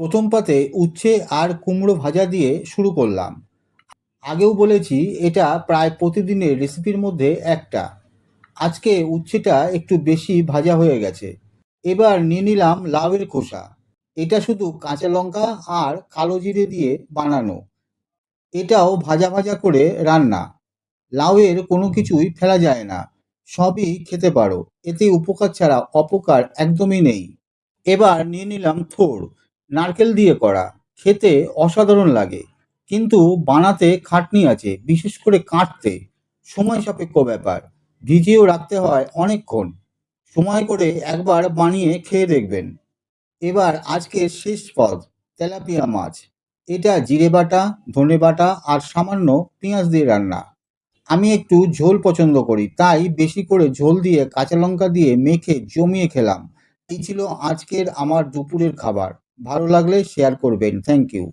প্রথম পাতে উচ্ছে আর কুমড়ো ভাজা দিয়ে শুরু করলাম। আগেও বলেছি এটা প্রায় প্রতিদিনের রেসিপির মধ্যে একটা। আজকে উচ্ছেটা একটু বেশি ভাজা হয়ে গেছে। এবার নিয়ে নিলাম লাউয়ের খোসা। এটা শুধু কাঁচা লঙ্কা আর কালো জিরে দিয়ে বানানো। এটাও ভাজা ভাজা করে রান্না। লাউয়ের কোনো কিছুই ফেলা যায় না, সবই খেতে পারো। এতে উপকার ছাড়া অপকার একদমই নেই। এবার নিয়ে নিলাম থোড়, নারকেল দিয়ে করা। খেতে অসাধারণ লাগে, কিন্তু বানাতে খাটনি আছে, বিশেষ করে কাটতে। সময় সাপেক্ষ ব্যাপার, ভিজিয়েও রাখতে হয় অনেকক্ষণ। সময় করে একবার বানিয়ে খেয়ে দেখবেন। এবার আজকের শেষ পদ, তেলাপিয়া মাছ। এটা জিরে বাটা, ধনে বাটা আর সামান্য পেঁয়াজ দিয়ে রান্না। আমি একটু ঝোল পছন্দ করি, তাই বেশি করে ঝোল দিয়ে কাঁচা লঙ্কা দিয়ে মেখে জমিয়ে খেলাম। এই ছিল আজকের আমার দুপুরের খাবার। ভালো লাগলে শেয়ার করবেন। Thank you.